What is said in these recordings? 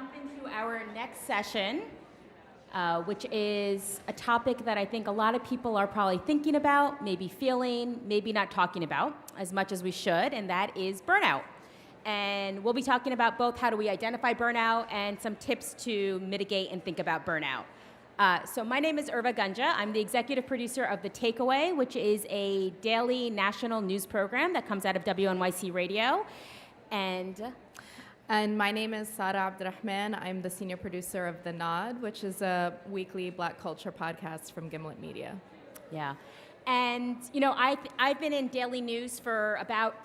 jump into our next session, which is a topic that I think a lot of people are probably thinking about, maybe feeling, maybe not talking about as much as we should, and that is burnout. And we'll be talking about both how do we identify burnout and some tips to mitigate and think about burnout. So my name is Arwa Gunja. I'm the executive producer of The Takeaway, which is a daily national news program that comes out of WNYC radio. And my name is Abdurrahman. I'm the senior producer of The Nod, which is a weekly Black culture podcast from Gimlet Media. Yeah. And, you know, I've been in daily news for about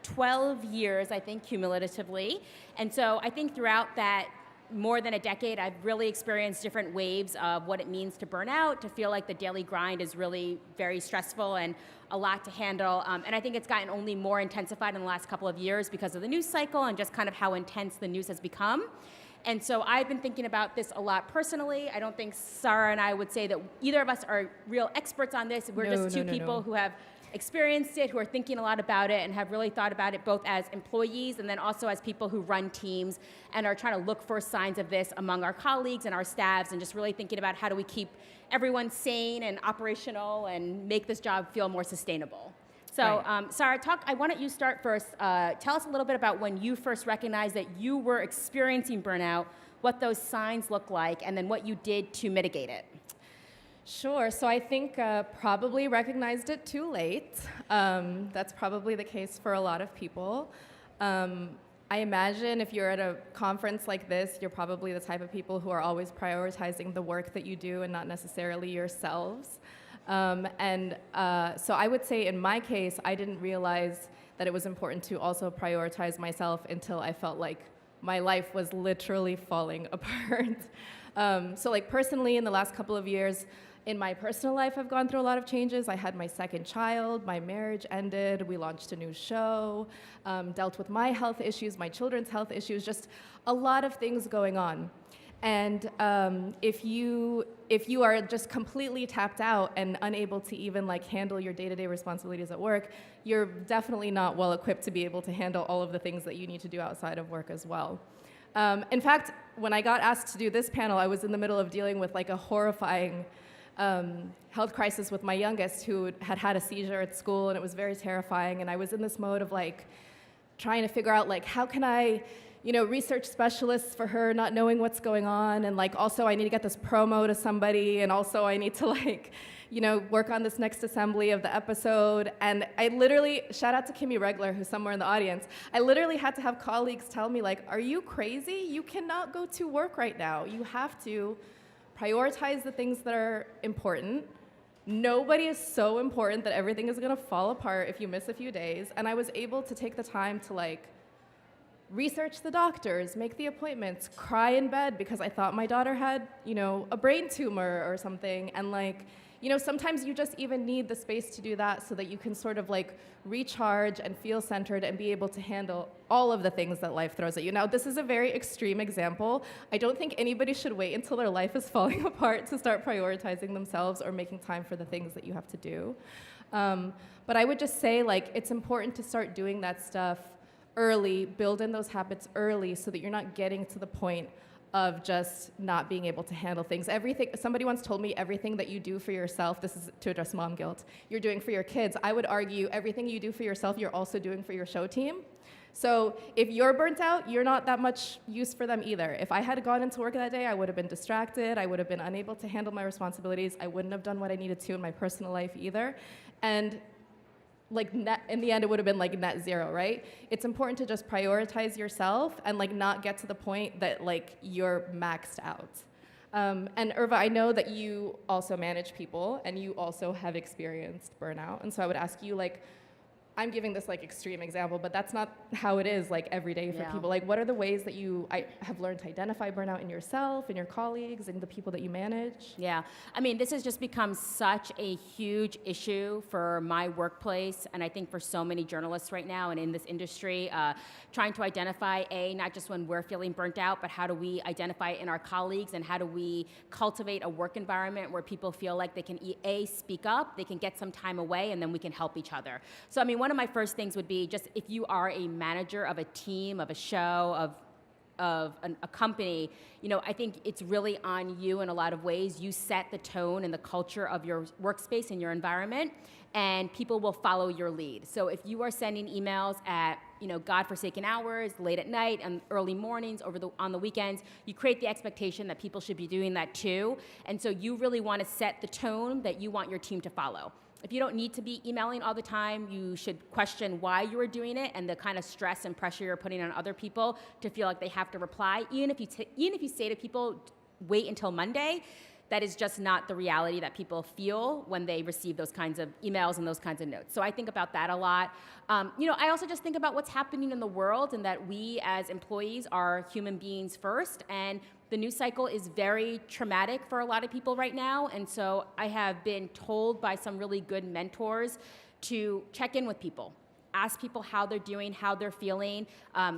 12 years, I think, cumulatively. And so I think throughout that more than a decade, I've really experienced different waves of what it means to burn out, to feel like the daily grind is really very stressful and a lot to handle. And I think it's gotten only more intensified in the last couple of years because of the news cycle and just kind of how intense the news has become. And so I've been thinking about this a lot personally. I don't think Sarah and I would say that either of us are real experts on this. We're just two people who have experienced it, who are thinking a lot about it and have really thought about it both as employees and then also as people who run teams and are trying to look for signs of this among our colleagues and our staffs and just really thinking about how do we keep everyone sane and operational and make this job feel more sustainable. So, right. Sarah, why don't you start first. Tell us a little bit about when you first recognized that you were experiencing burnout, what those signs look like, and then what you did to mitigate it. Sure. So I think probably recognized it too late. That's probably the case for a lot of people. I imagine if you're at a conference like this, you're probably the type of people who are always prioritizing the work that you do and not necessarily yourselves. So I would say in my case, I didn't realize that it was important to also prioritize myself until I felt like my life was literally falling apart. So like personally, in the last couple of years, in my personal life, I've gone through a lot of changes. I had my second child, my marriage ended, we launched a new show, dealt with my health issues, my children's health issues, just a lot of things going on. And if you are just completely tapped out and unable to even like handle your day-to-day responsibilities at work, you're definitely not well equipped to be able to handle all of the things that you need to do outside of work as well. In fact, when I got asked to do this panel, I was in the middle of dealing with like a horrifying health crisis with my youngest who had a seizure at school, and it was very terrifying. And I was in this mode of like trying to figure out like how can I, research specialists for her, not knowing what's going on, and like also I need to get this promo to somebody, and also I need to like, work on this next assembly of the episode. And I literally, shout out to Kimmy Regler, who's somewhere in the audience, I literally had to have colleagues tell me like, are you crazy? You cannot go to work right now. You have to prioritize the things that are important. Nobody is so important that everything is gonna fall apart if you miss a few days. And I was able to take the time to like, research the doctors, make the appointments, cry in bed because I thought my daughter had, a brain tumor or something. And like, sometimes you just even need the space to do that so that you can sort of like recharge and feel centered and be able to handle all of the things that life throws at you. Now, this is a very extreme example. I don't think anybody should wait until their life is falling apart to start prioritizing themselves or making time for the things that you have to do. But I would just say like, it's important to start doing that stuff early, build in those habits early so that you're not getting to the point of just not being able to handle things. Somebody once told me everything that you do for yourself, this is to address mom guilt, you're doing for your kids. I would argue everything you do for yourself, you're also doing for your show team. So if you're burnt out, you're not that much use for them either. If I had gone into work that day, I would have been distracted, I would have been unable to handle my responsibilities, I wouldn't have done what I needed to in my personal life either. And like in the end, it would have been like net zero, right? It's important to just prioritize yourself and like not get to the point that like you're maxed out. And Arwa, I know that you also manage people and you also have experienced burnout. And so I would ask you like, I'm giving this like extreme example, but that's not how it is like every day for people. Like what are the ways that I have learned to identify burnout in yourself, in your colleagues, and the people that you manage? Yeah, I mean, this has just become such a huge issue for my workplace, and I think for so many journalists right now and in this industry, trying to identify, not just when we're feeling burnt out, but how do we identify it in our colleagues, and how do we cultivate a work environment where people feel like they can, speak up, they can get some time away, and then we can help each other. So, I mean, one of my first things would be just if you are a manager of a team, of a show, of of a company, I think it's really on you in a lot of ways. You set the tone and the culture of your workspace and your environment, and people will follow your lead. So if you are sending emails at godforsaken hours, late at night, and early mornings, on the weekends, you create the expectation that people should be doing that too. And so you really want to set the tone that you want your team to follow. If you don't need to be emailing all the time, you should question why you are doing it and the kind of stress and pressure you're putting on other people to feel like they have to reply. Even if you say to people, wait until Monday, that is just not the reality that people feel when they receive those kinds of emails and those kinds of notes. So I think about that a lot. I also just think about what's happening in the world and that we as employees are human beings first. And the news cycle is very traumatic for a lot of people right now. And so I have been told by some really good mentors to check in with people. Ask people how they're doing, how they're feeling,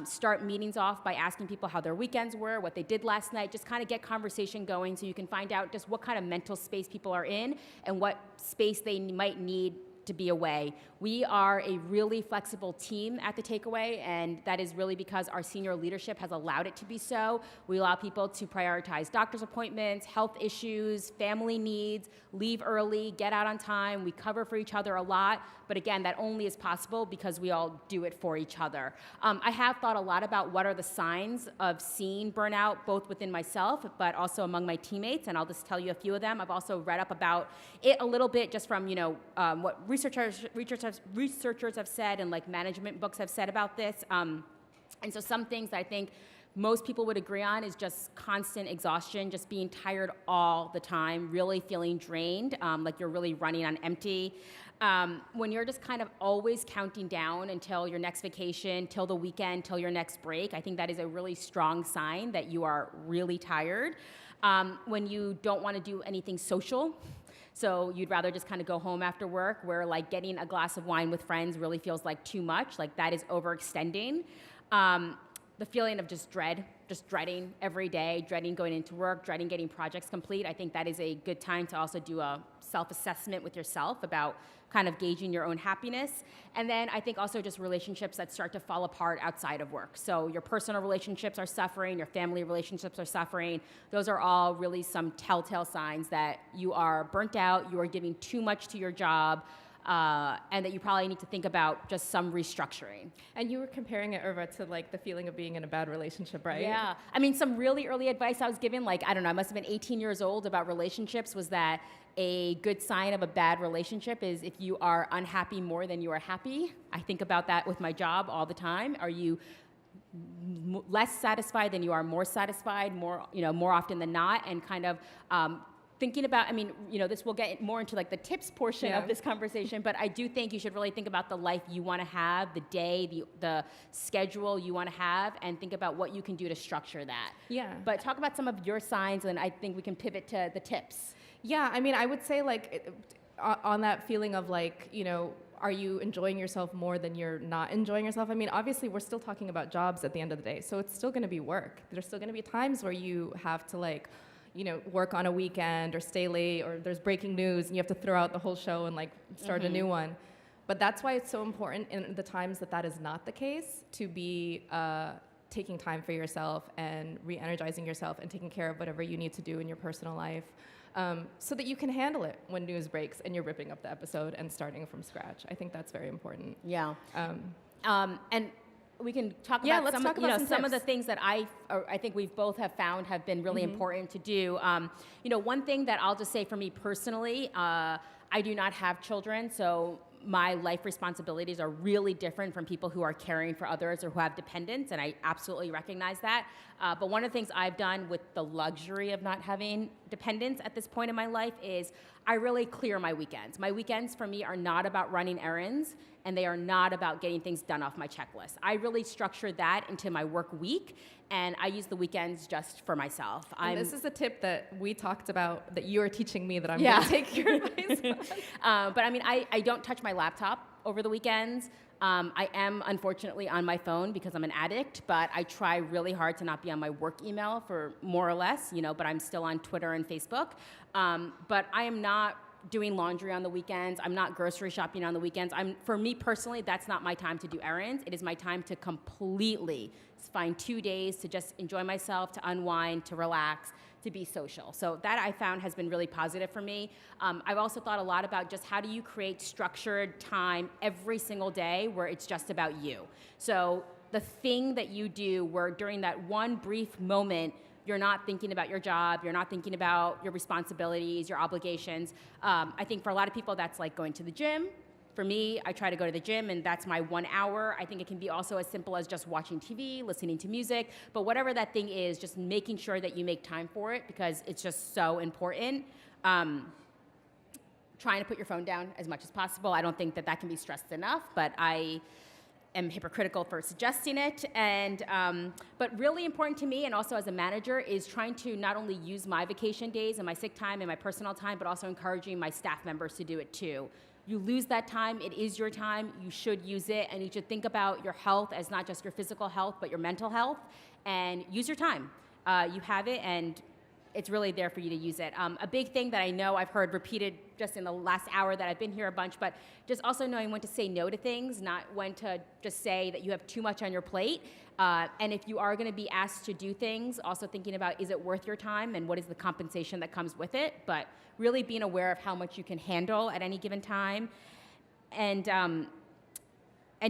start meetings off by asking people how their weekends were, what they did last night, just kind of get conversation going so you can find out just what kind of mental space people are in and what space they might need to be away. We are a really flexible team at The Takeaway, and that is really because our senior leadership has allowed it to be so. We allow people to prioritize doctor's appointments, health issues, family needs, leave early, get out on time. We cover for each other a lot, but again, that only is possible because we all do it for each other. I have thought a lot about what are the signs of seeing burnout, both within myself, but also among my teammates, and I'll just tell you a few of them. I've also read up about it a little bit just from, what researchers have said and like management books have said about this. And so some things that I think most people would agree on is just constant exhaustion, just being tired all the time, really feeling drained, like you're really running on empty. When you're just kind of always counting down until your next vacation, till the weekend, till your next break, I think that is a really strong sign that you are really tired. When you don't want to do anything social, so you'd rather just kind of go home after work, where like getting a glass of wine with friends really feels like too much, like that is overextending. The feeling of just dreading every day, dreading going into work, dreading getting projects complete. I think that is a good time to also do a self-assessment with yourself about kind of gauging your own happiness. And then I think also just relationships that start to fall apart outside of work. So your personal relationships are suffering, your family relationships are suffering. Those are all really some telltale signs that you are burnt out, you are giving too much to your job, and that you probably need to think about just some restructuring. And you were comparing it, Arwa, to like the feeling of being in a bad relationship, right? Yeah. I mean, some really early advice I was given, like, I don't know, I must have been 18 years old about relationships, was that a good sign of a bad relationship is if you are unhappy more than you are happy. I think about that with my job all the time. Are you less satisfied than you are more satisfied, more often than not, and kind of thinking about, this will get more into like the tips portion of this conversation, but I do think you should really think about the life you want to have, the day, the schedule you want to have, and think about what you can do to structure that. Yeah. But talk about some of your signs, and I think we can pivot to the tips. Yeah, I would say like on that feeling of like, are you enjoying yourself more than you're not enjoying yourself? Obviously we're still talking about jobs at the end of the day, so it's still going to be work. There's still going to be times where you have to like, work on a weekend or stay late, or there's breaking news and you have to throw out the whole show and like start a new one. But that's why it's so important in the times that is not the case to be taking time for yourself and re-energizing yourself and taking care of whatever you need to do in your personal life, so that you can handle it when news breaks and you're ripping up the episode and starting from scratch. I think that's very important. Yeah. And we can talk about some of the things that I think we've both have found have been really important to do. One thing that I'll just say for me personally, I do not have children, so my life responsibilities are really different from people who are caring for others or who have dependents, and I absolutely recognize that. But one of the things I've done with the luxury of not having dependents at this point in my life is I really clear my weekends. My weekends for me are not about running errands, and they are not about getting things done off my checklist. I really structure that into my work week, and I use the weekends just for myself. And this is a tip that we talked about that you are teaching me that I'm going to take your advice on. But I don't touch my laptop over the weekends. I am, unfortunately, on my phone because I'm an addict, but I try really hard to not be on my work email for more or less, but I'm still on Twitter and Facebook. But I am not doing laundry on the weekends. I'm not grocery shopping on the weekends. For me personally, that's not my time to do errands. It is my time to completely find 2 days to just enjoy myself, to unwind, to relax, to be social. So that I found has been really positive for me. I've also thought a lot about just how do you create structured time every single day where it's just about you. So the thing that you do where during that one brief moment, you're not thinking about your job, you're not thinking about your responsibilities, your obligations. I think for a lot of people, that's like going to the gym. For me, I try to go to the gym, and that's my 1 hour. I think it can be also as simple as just watching TV, listening to music, but whatever that thing is, just making sure that you make time for it because it's just so important. Trying to put your phone down as much as possible. I don't think that that can be stressed enough, but I am hypocritical for suggesting it. And but really important to me, and also as a manager, is trying to not only use my vacation days and my sick time and my personal time, but also encouraging my staff members to do it too. You lose that time, it is your time, you should use it, and you should think about your health as not just your physical health, but your mental health, and use your time. You have it, and it's really there for you to use it. A big thing that I know I've heard repeated just in the last hour that I've been here a bunch, but just also knowing when to say no to things, not when to just say that you have too much on your plate. And if you are gonna be asked to do things, also thinking about, is it worth your time and what is the compensation that comes with it? But really being aware of how much you can handle at any given time. And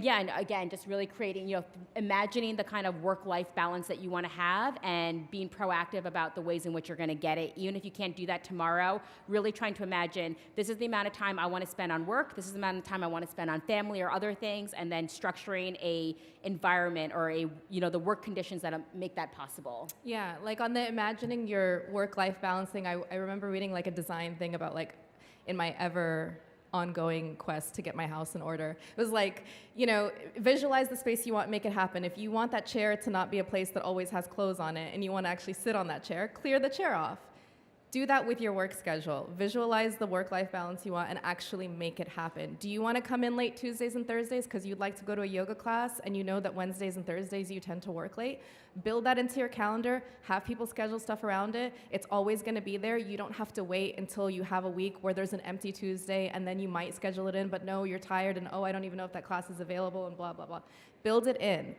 yeah, and again, just really creating, imagining the kind of work-life balance that you want to have and being proactive about the ways in which you're going to get it. Even if you can't do that tomorrow, really trying to imagine, this is the amount of time I want to spend on work, this is the amount of time I want to spend on family or other things, and then structuring a environment or the work conditions that make that possible. Yeah, like on the imagining your work-life balance thing, I remember reading like a design thing about like in my ongoing quest to get my house in order. It was like, visualize the space you want, make it happen. If you want that chair to not be a place that always has clothes on it and you want to actually sit on that chair, clear the chair off. Do that with your work schedule. Visualize the work-life balance you want and actually make it happen. Do you want to come in late Tuesdays and Thursdays because you'd like to go to a yoga class and you know that Wednesdays and Thursdays you tend to work late? Build that into your calendar. Have people schedule stuff around it. It's always going to be there. You don't have to wait until you have a week where there's an empty Tuesday and then you might schedule it in, but no, you're tired and I don't even know if that class is available and blah, blah, blah. Build it in.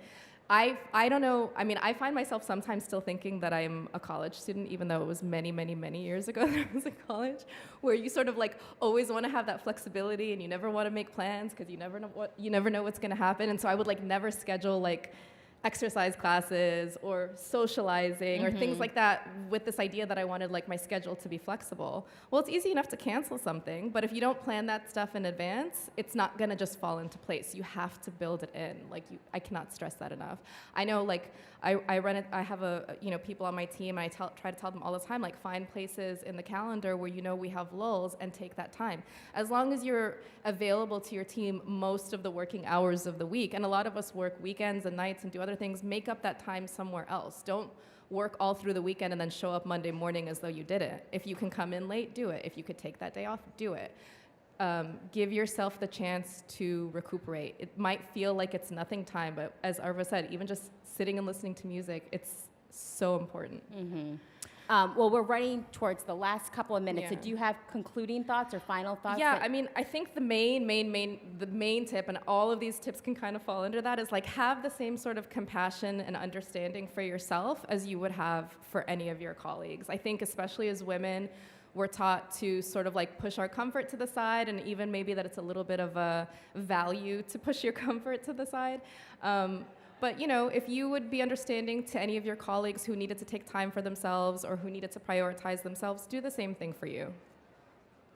I don't know, I find myself sometimes still thinking that I'm a college student, even though it was many, many, many years ago that I was in college, where you sort of like always want to have that flexibility and you never want to make plans because you never know what's going to happen. And so I would like never schedule like exercise classes or socializing or things like that with this idea that I wanted like my schedule to be flexible. Well, it's easy enough to cancel something, but if you don't plan that stuff in advance, it's not gonna just fall into place. You have to build it in. I cannot stress that enough. I know I have people on my team and I try to tell them all the time, like find places in the calendar where we have lulls and take that time. As long as you're available to your team most of the working hours of the week, and a lot of us work weekends and nights and do other things, make up that time somewhere else. Don't work all through the weekend and then show up Monday morning as though you did it. If you can come in late, do it. If you could take that day off, do it. Give yourself the chance to recuperate. It might feel like it's nothing time, but as Arwa said, even just sitting and listening to music, it's so important. Well, we're running towards the last couple of minutes. Yeah. So do you have concluding thoughts or final thoughts? Yeah, I think the main tip, and all of these tips can kind of fall under that, is like have the same sort of compassion and understanding for yourself as you would have for any of your colleagues. I think especially as women, we're taught to sort of like push our comfort to the side, and even maybe that it's a little bit of a value to push your comfort to the side. But if you would be understanding to any of your colleagues who needed to take time for themselves or who needed to prioritize themselves, do the same thing for you.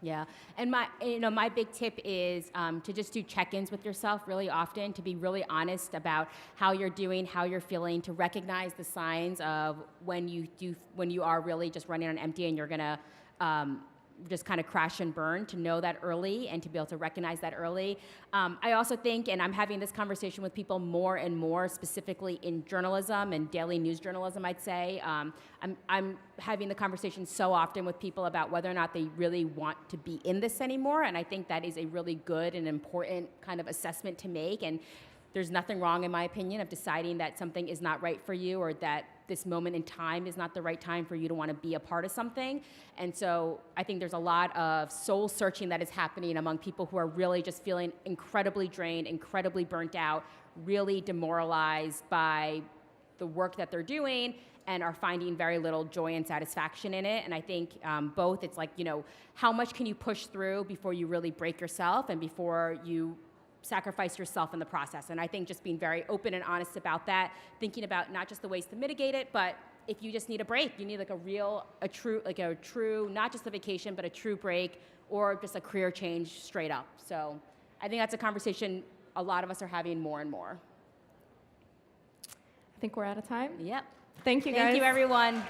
Yeah, and my big tip is to just do check-ins with yourself really often, to be really honest about how you're doing, how you're feeling, to recognize the signs of when you are really just running on empty and you're gonna just kind of crash and burn, to know that early and to be able to recognize that early. I also think, and I'm having this conversation with people more and more, specifically in journalism and daily news journalism, I'd say. I'm having the conversation so often with people about whether or not they really want to be in this anymore, and I think that is a really good and important kind of assessment to make. And there's nothing wrong, in my opinion, of deciding that something is not right for you, or that this moment in time is not the right time for you to want to be a part of something. And so I think there's a lot of soul searching that is happening among people who are really just feeling incredibly drained, incredibly burnt out, really demoralized by the work that they're doing, and are finding very little joy and satisfaction in it. And I think both, it's like, how much can you push through before you really break yourself and before you sacrifice yourself in the process. And I think just being very open and honest about that, thinking about not just the ways to mitigate it, but if you just need a break, you need like a true, not just a vacation, but a true break, or just a career change straight up. So I think that's a conversation a lot of us are having more and more. I think we're out of time. Yep. Thank you, guys. Thank you, everyone.